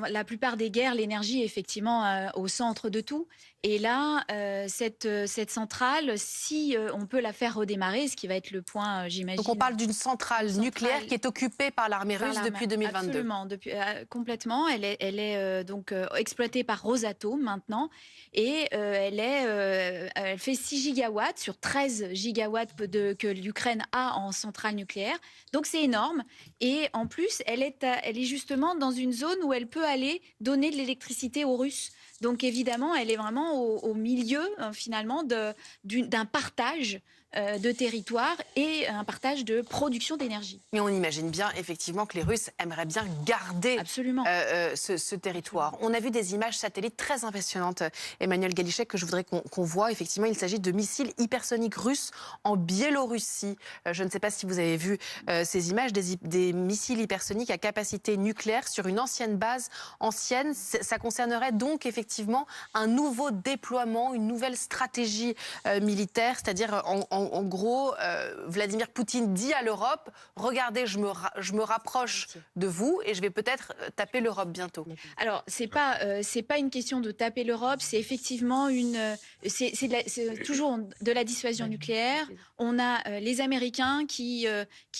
dans la plupart des guerres, l'énergie est effectivement au centre de tout. Et là, cette centrale, si on peut la faire redémarrer, ce qui va être le point, Donc on j'imagine, parle d'une centrale une nucléaire centrale qui est occupée par l'armée par russe depuis 2022. absolument, depuis, complètement. Elle est donc exploitée par Rosatom maintenant, et elle fait 6 gigawatts sur 13 gigawatts que l'Ukraine a en centrale nucléaire. Donc c'est énorme. Et en plus, elle est justement dans une zone où elle peut aller donner de l'électricité aux Russes. Donc évidemment, elle est vraiment au milieu finalement d'un partage de territoire et un partage de production d'énergie. Mais on imagine bien effectivement que les Russes aimeraient bien garder Absolument. ce territoire. Absolument. On a vu des images satellites très impressionnantes, Emmanuel Galichet, que je voudrais qu'on voit. Effectivement, il s'agit de missiles hypersoniques russes en Biélorussie. Je ne sais pas si vous avez vu ces images, des missiles hypersoniques à capacité nucléaire sur une ancienne base ancienne. Ça concernerait donc effectivement un nouveau déploiement, une nouvelle stratégie militaire, c'est-à-dire en gros, Vladimir Poutine dit à l'Europe, regardez, je me rapproche de vous et je vais peut-être taper l'Europe bientôt. Alors, c'est pas une question de taper l'Europe, c'est effectivement c'est toujours de la dissuasion nucléaire. On a les Américains qui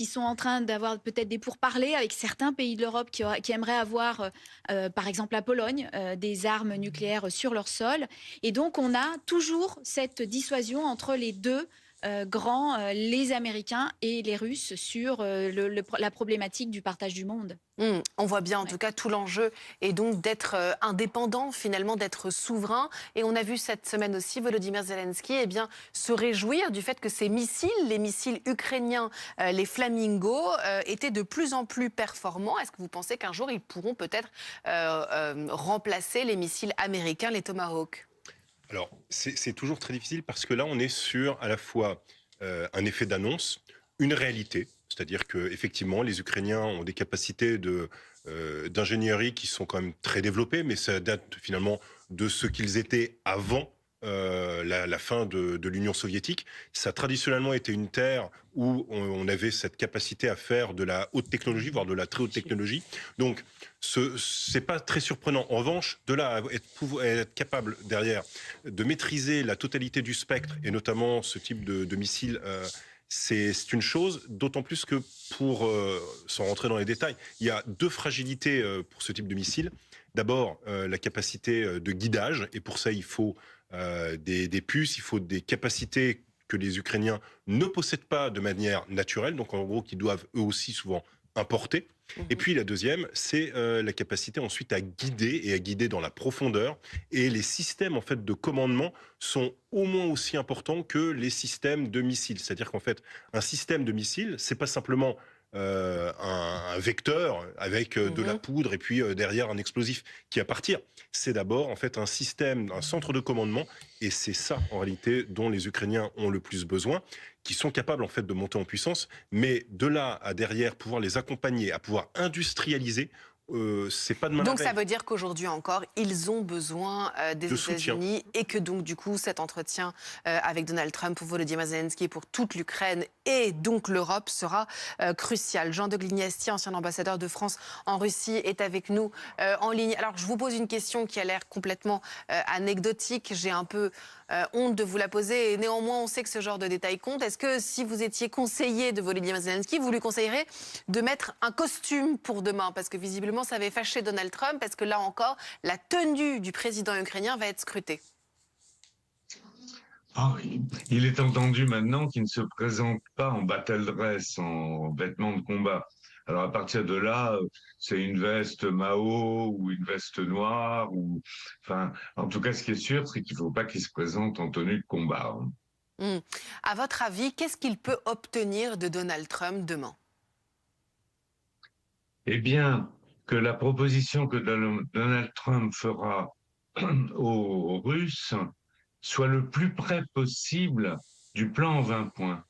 sont en train d'avoir peut-être des pourparlers avec certains pays de l'Europe qui aimeraient avoir, par exemple la Pologne, des armes nucléaires sur leur sol. Et donc, on a toujours cette dissuasion entre les deux grands, les Américains et les Russes, sur la problématique du partage du monde. On voit bien en Ouais. tout cas tout l'enjeu est donc d'être indépendant, finalement d'être souverain. Et on a vu cette semaine aussi Volodymyr Zelensky se réjouir du fait que ces missiles, les missiles ukrainiens, les Flamingo, étaient de plus en plus performants. Est-ce que vous pensez qu'un jour ils pourront peut-être remplacer les missiles américains, les Tomahawk? Alors, c'est toujours très difficile parce que là, on est sur à la fois un effet d'annonce, une réalité, c'est-à-dire que effectivement, les Ukrainiens ont des capacités d'ingénierie qui sont quand même très développées, mais ça date finalement de ce qu'ils étaient avant la fin de l'Union soviétique. Ça a traditionnellement été une terre où on avait cette capacité à faire de la haute technologie, voire de la très haute technologie. Donc, c'est pas très surprenant. En revanche, de là à être capable derrière de maîtriser la totalité du spectre, et notamment ce type de missile, c'est une chose, d'autant plus que sans rentrer dans les détails, il y a deux fragilités pour ce type de missile. D'abord, la capacité de guidage, et pour ça, il faut des puces, il faut des capacités que les Ukrainiens ne possèdent pas de manière naturelle, donc en gros, qu'ils doivent eux aussi souvent importer. Et puis la deuxième, c'est la capacité ensuite à guider, et à guider dans la profondeur. Et les systèmes en fait de commandement sont au moins aussi importants que les systèmes de missiles. C'est-à-dire qu'en fait, un système de missile, c'est pas simplement un vecteur avec de la poudre et puis derrière un explosif qui va partir. C'est d'abord en fait un système, un centre de commandement, et c'est ça en réalité dont les Ukrainiens ont le plus besoin, qui sont capables en fait de monter en puissance, mais de là à derrière pouvoir les accompagner, à pouvoir industrialiser, c'est pas demain la Donc ça veille. veut dire qu'aujourd'hui encore, ils ont besoin des De soutien. États-Unis et que donc du coup cet entretien avec Donald Trump pour Volodymyr Zelensky, pour toute l'Ukraine et donc l'Europe sera crucial. Jean de Glignesti, ancien ambassadeur de France en Russie, est avec nous en ligne. Alors je vous pose une question qui a l'air complètement anecdotique. J'ai un peu honte de vous la poser et néanmoins on sait que ce genre de détails compte. Est-ce que si vous étiez conseiller de Volodymyr Zelensky, vous lui conseillerez de mettre un costume pour demain? Parce que visiblement ça avait fâché Donald Trump, parce que là encore, la tenue du président ukrainien va être scrutée. Ah, il est entendu maintenant qu'il ne se présente pas en battle dress, en vêtements de combat. Alors à partir de là, c'est une veste Mao ou une veste noire ou, enfin, en tout cas, ce qui est sûr, c'est qu'il ne faut pas qu'il se présente en tenue de combat. À votre avis, qu'est-ce qu'il peut obtenir de Donald Trump demain? Eh bien, que la proposition que Donald Trump fera aux Russes soit le plus près possible du plan en 20 points.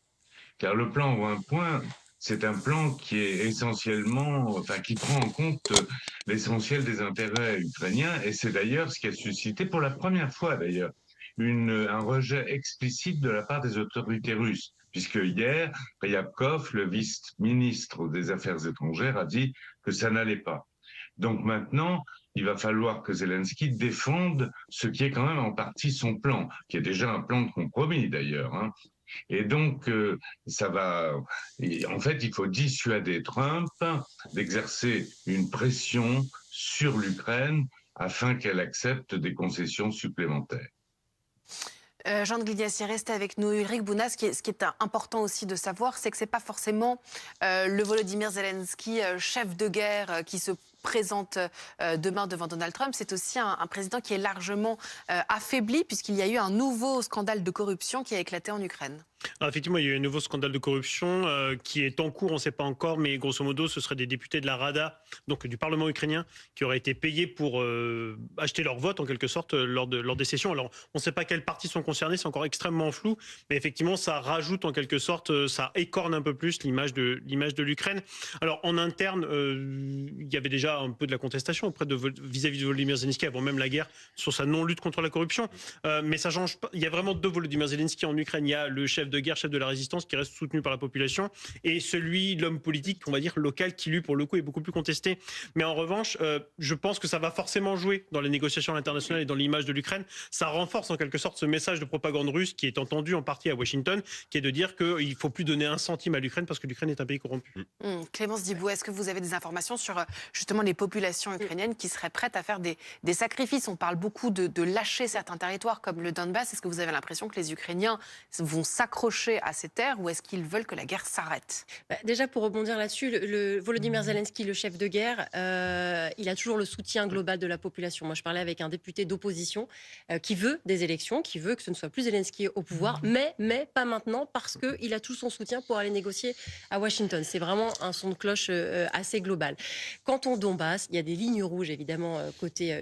Car le plan en 20 points, c'est un plan qui est essentiellement, enfin, qui prend en compte l'essentiel des intérêts ukrainiens. Et c'est d'ailleurs ce qui a suscité pour la première fois, d'ailleurs, un rejet explicite de la part des autorités russes. Puisque hier, Ryabkov, le vice-ministre des Affaires étrangères, a dit que ça n'allait pas. Donc maintenant, il va falloir que Zelensky défende ce qui est quand même en partie son plan, qui est déjà un plan de compromis d'ailleurs, hein. Et donc, en fait, il faut dissuader Trump d'exercer une pression sur l'Ukraine afin qu'elle accepte des concessions supplémentaires. Jean de Gliassier, restez avec nous. Ulrich Bouna, ce qui est important aussi de savoir, c'est que ce n'est pas forcément le Volodymyr Zelensky, chef de guerre, qui se présente demain devant Donald Trump. C'est aussi un président qui est largement affaibli, puisqu'il y a eu un nouveau scandale de corruption qui a éclaté en Ukraine. Alors, effectivement, il y a eu un nouveau scandale de corruption qui est en cours, on ne sait pas encore, mais grosso modo, ce seraient des députés de la Rada, donc du Parlement ukrainien, qui auraient été payés pour acheter leur vote, en quelque sorte, lors des sessions. Alors, on ne sait pas quelles parties sont concernées, c'est encore extrêmement flou, mais effectivement, ça rajoute, en quelque sorte, ça écorne un peu plus l'image de l'Ukraine. Alors, en interne, il y avait déjà un peu de la contestation vis-à-vis de Volodymyr Zelensky, avant même la guerre, sur sa non-lutte contre la corruption. Mais ça change pas. Il y a vraiment deux Volodymyr Zelensky en Ukraine. Il y a le chef de guerre, chef de la résistance, qui reste soutenu par la population, et l'homme politique, on va dire, local, qui lui, pour le coup, est beaucoup plus contesté. Mais en revanche, je pense que ça va forcément jouer dans les négociations internationales et dans l'image de l'Ukraine. Ça renforce en quelque sorte ce message de propagande russe qui est entendu en partie à Washington, qui est de dire qu'il ne faut plus donner un centime à l'Ukraine parce que l'Ukraine est un pays corrompu. Clémence Dibou, est-ce que vous avez des informations sur justement les populations ukrainiennes qui seraient prêtes à faire des sacrifices? On parle beaucoup de lâcher certains territoires comme le Donbass. Est-ce que vous avez l'impression que les Ukrainiens vont s'accrocher à ces terres, ou est-ce qu'ils veulent que la guerre s'arrête? Déjà, pour rebondir là-dessus, le Volodymyr Zelensky, le chef de guerre, il a toujours le soutien global de la population. Moi, je parlais avec un député d'opposition qui veut des élections, qui veut que ce ne soit plus Zelensky au pouvoir, mais pas maintenant, parce qu'il a tout son soutien pour aller négocier à Washington. C'est vraiment un son de cloche assez global. Quant au Donbass, il y a des lignes rouges, évidemment, côté